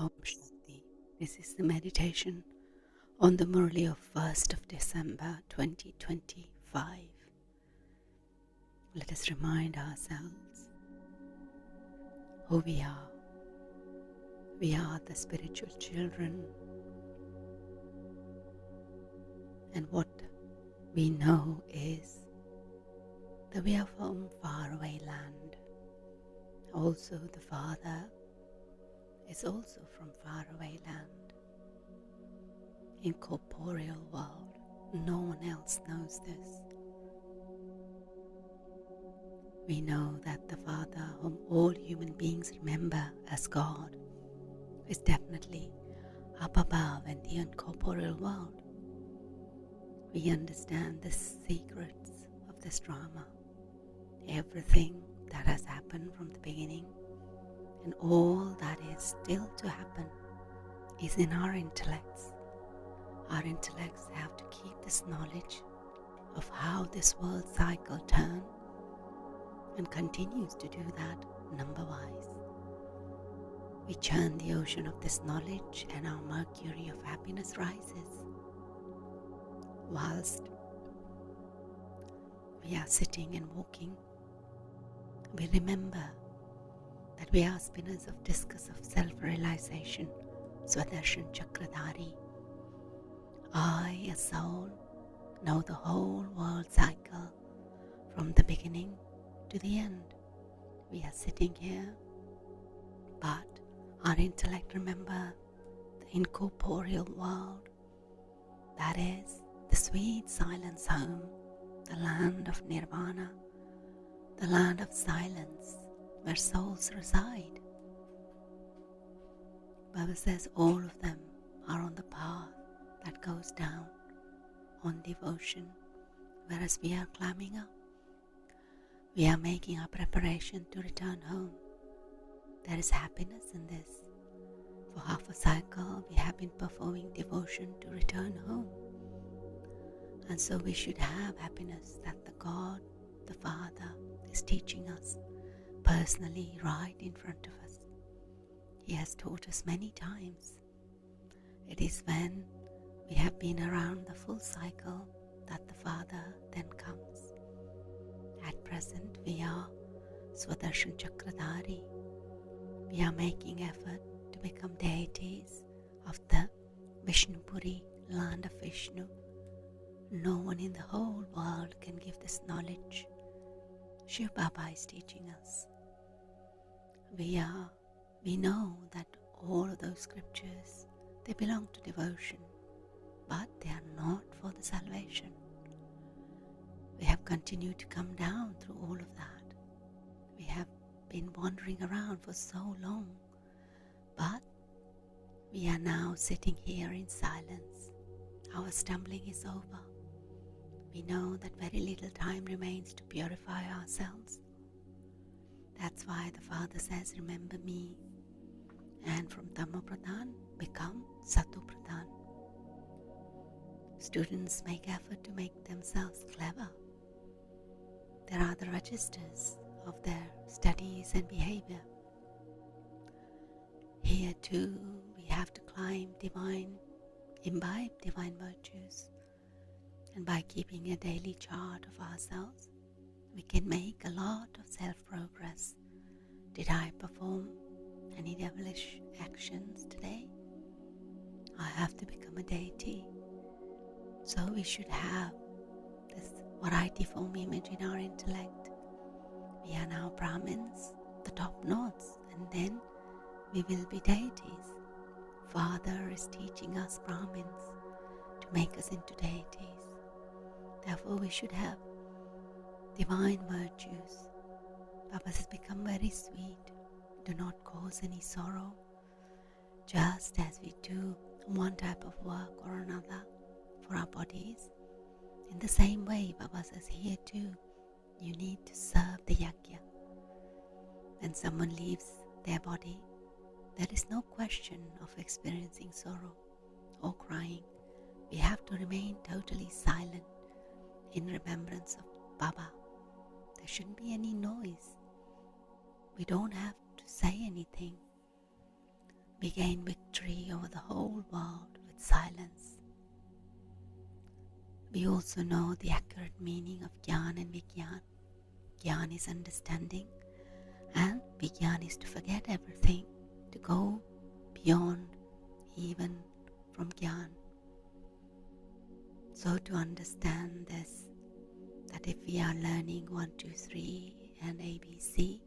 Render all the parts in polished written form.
Om Shanti. This is the meditation on the Murli of 1st of December 2025. Let us remind ourselves who we are. We are the spiritual children, and what we know is that we are from faraway land. Also, the Father is also from faraway land, incorporeal world. No one else knows this. We know that the Father, whom all human beings remember as God, is definitely up above in the incorporeal world. We understand the secrets of this drama, everything that has happened from the beginning, and all that is still to happen is in our intellects. Our intellects have to keep this knowledge of how this world cycle turns and continues to do that number-wise. We churn the ocean of this knowledge and our mercury of happiness rises. Whilst we are sitting and walking, we remember that we are spinners of discus of self-realization, Swadershan Chakradhari. I, a soul, know the whole world cycle from the beginning to the end. We are sitting here, but our intellect remember the incorporeal world, that is the sweet silence home, the land of nirvana, the land of silence where souls reside. Baba says all of them are on the path that goes down on devotion, whereas we are climbing up. We are making our preparation to return home. There is happiness in this. For half a cycle we have been performing devotion to return home. And so we should have happiness that the God, the Father, is teaching us personally right in front of us. He has taught us many times. It is when we have been around the full cycle that the Father then comes. At present we are Swadershan Chakradhari. We are making effort to become deities of the Vishnupuri, land of Vishnu. No one in the whole world can give this knowledge. Shiv Baba is teaching us. We know that all of those scriptures, they belong to devotion, but they are not for the salvation. We have continued to come down through all of that. We have been wandering around for so long, but we are now sitting here in silence. Our stumbling is over. We know that very little time remains to purify ourselves. That's why the Father says, remember me, and from Tamo Pradhan become Sato Pradhan. Students make effort to make themselves clever. There are the registers of their studies and behavior. Here too we have to imbibe divine virtues, and by keeping a daily chart of ourselves, we can make a lot of self-progress. Did I perform any devilish actions today? I have to become a deity. So we should have this variety form image in our intellect. We are now Brahmins, the top notes, and then we will be deities. Father is teaching us Brahmins to make us into deities. Therefore we should have divine virtues. Baba says, become very sweet. Do not cause any sorrow. Just as we do one type of work or another for our bodies, in the same way, Baba says here too, you need to serve the yajna. When someone leaves their body, there is no question of experiencing sorrow or crying. We have to remain totally silent in remembrance of Baba. There shouldn't be any noise. We don't have to say anything. we gain victory over the whole world with silence. We also know the accurate meaning of Gyan and Vigyan. Gyan is understanding, and Vigyan is to forget everything, to go beyond even from Gyan. So to understand this, that if we are learning 1, 2, 3 and ABC,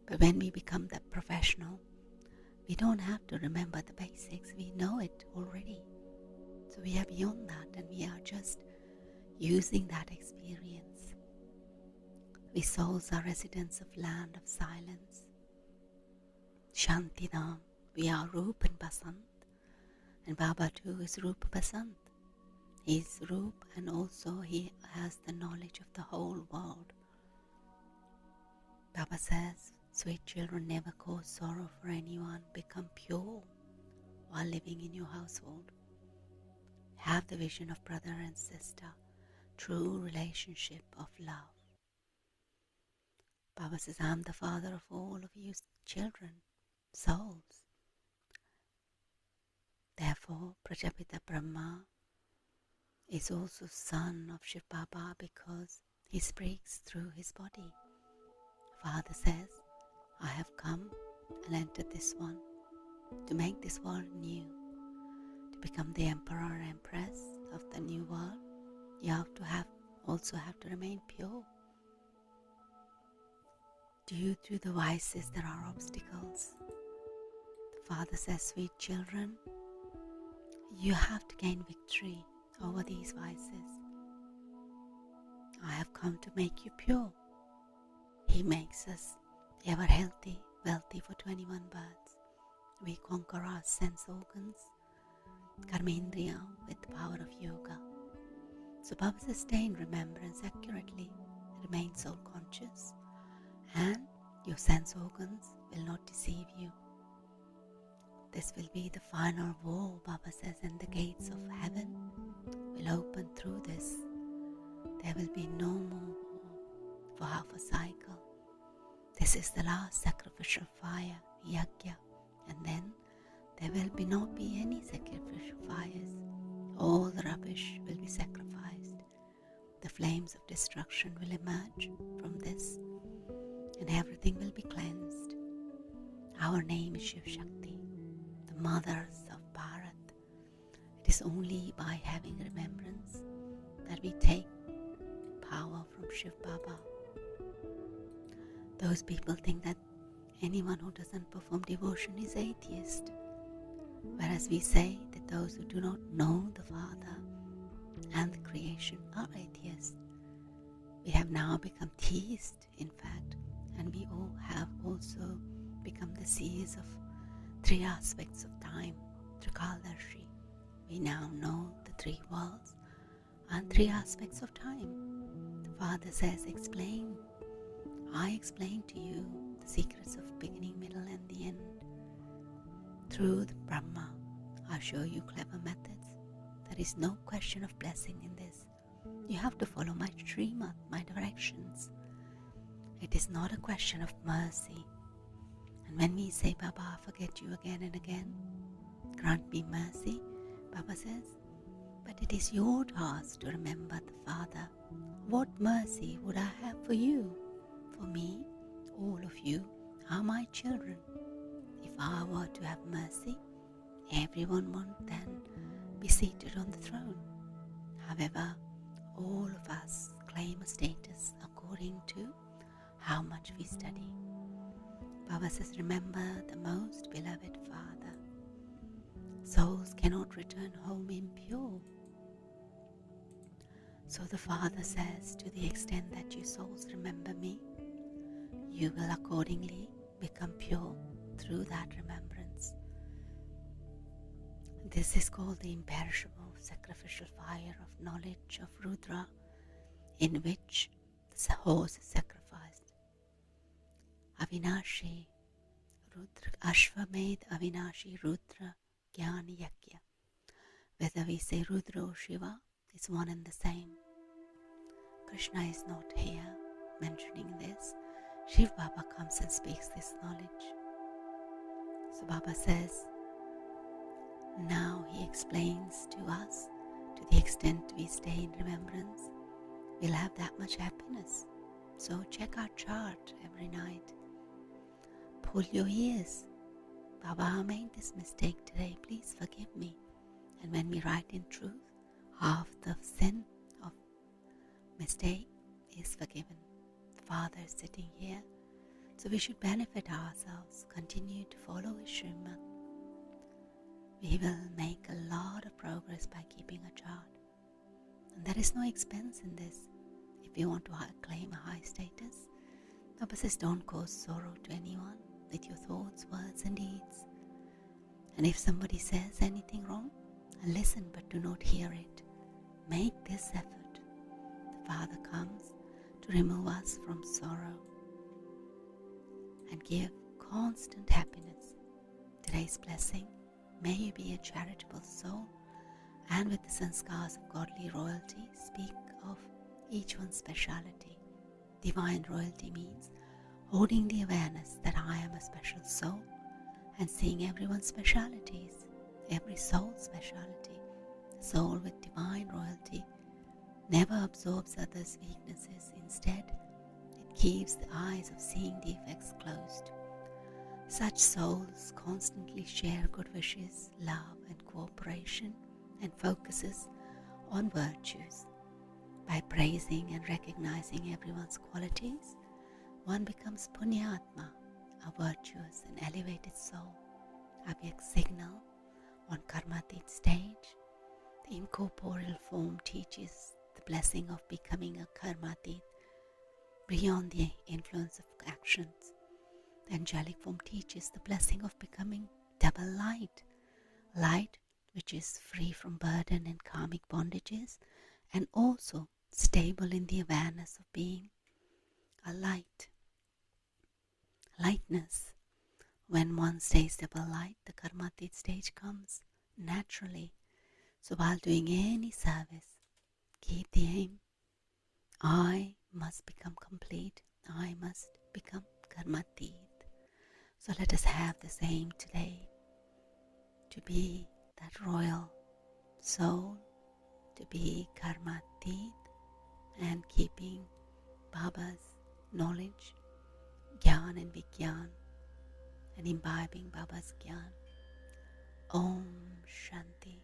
but when we become the professional, we don't have to remember the basics, we know it already. So we are beyond that, and we are just using that experience. We souls are residents of land of silence. Shantidam, we are Rup and Basant, and Baba too is Rup Basant. He is Rup, and also he has the knowledge of the whole world. Baba says, sweet children, never cause sorrow for anyone. Become pure while living in your household. Have the vision of brother and sister, true relationship of love. Baba says, I am the father of all of you children, souls. Therefore, Prajapita Brahma is also son of Shiv Baba because he speaks through his body. Father says, I have come and entered this one to make this world new, to become the emperor or empress of the new world. You also have to remain pure. Due to the vices there are obstacles. The Father says, sweet children, you have to gain victory over these vices. I have come to make you pure. He makes us ever healthy, wealthy for 21 births. We conquer our sense organs, karmendriya, with the power of yoga. So Baba says, stay in remembrance accurately, remain soul conscious, and your sense organs will not deceive you. This will be the final war, Baba says, and the gates of heaven will open through this. There will be no more war for half a cycle. This is the last sacrificial fire, yajna, and then there will not be any sacrificial fires. All the rubbish will be sacrificed. The flames of destruction will emerge from this, and everything will be cleansed. Our name is Shiv Shakti, the mothers of Bharat. It is only by having remembrance that we take power from Shiv Baba. Those people think that anyone who doesn't perform devotion is atheist, whereas we say that those who do not know the Father and the creation are atheists. We have now become theists, in fact, and we all have also become the seers of 3 aspects of time, Trikaldarshi. We now know the 3 worlds and 3 aspects of time. The Father says, explain. I explain to you the secrets of beginning, middle and the end. Through the Brahma, I show you clever methods. There is no question of blessing in this. You have to follow my Srimad, my directions. It is not a question of mercy. And when we say, Baba, I forget you again and again, grant me mercy, Baba says, but it is your task to remember the Father. What mercy would I have for you? For me, all of you are my children. If I were to have mercy, everyone would then be seated on the throne. However, all of us claim a status according to how much we study. Baba says, remember the most beloved Father. Souls cannot return home impure. So the Father says, to the extent that you souls remember me, you will accordingly become pure through that remembrance. This is called the imperishable sacrificial fire of knowledge of Rudra, in which the horse is sacrificed. Avinashi Rudra, Ashvamed Avinashi Rudra Jnana Yajna. Whether we say Rudra or Shiva, it's one and the same. Krishna is not here mentioning this. Shiv Baba comes and speaks this knowledge. So Baba says, Now he explains to us, to the extent we stay in remembrance, we'll have that much happiness. So check our chart every night. Pull your ears. Baba, I made this mistake today. Please forgive me. And when we write in truth, half the sin of mistake is forgiven. The Father is sitting here. So we should benefit ourselves, continue to follow his Srimad. We will make a lot of progress by keeping a chart. And there is no expense in this. If you want to claim a high status, Baba says don't cause sorrow to anyone with your thoughts, words and deeds. And if somebody says anything wrong, listen but do not hear it. Make this effort. The Father comes to remove us from sorrow and give constant happiness. Today's blessing, may you be a charitable soul, and with the sanskars of godly royalty, speak of each one's speciality. Divine royalty means holding the awareness that I am a special soul and seeing everyone's specialities, every soul's speciality. The soul with divine royalty never absorbs others' weaknesses. Instead, it keeps the eyes of seeing defects closed. Such souls constantly share good wishes, love and cooperation, and focuses on virtues. By praising and recognizing everyone's qualities, one becomes punya atma, a virtuous and elevated soul. Avyakt Signal on karmateet stage, the incorporeal form teaches the blessing of becoming a karmateet beyond the influence of actions. The angelic form teaches the blessing of becoming double light, light which is free from burden and karmic bondages, and also stable in the awareness of being a light. Lightness. When one stays double light, the karmateet stage comes naturally. So while doing any service, keep the aim. I must become complete. I must become karmateet. So let us have this aim today, to be that royal soul, to be karmateet, and keeping Baba's knowledge, Gyan and Vigyan, and imbibing Baba's Gyan. Om Shanti.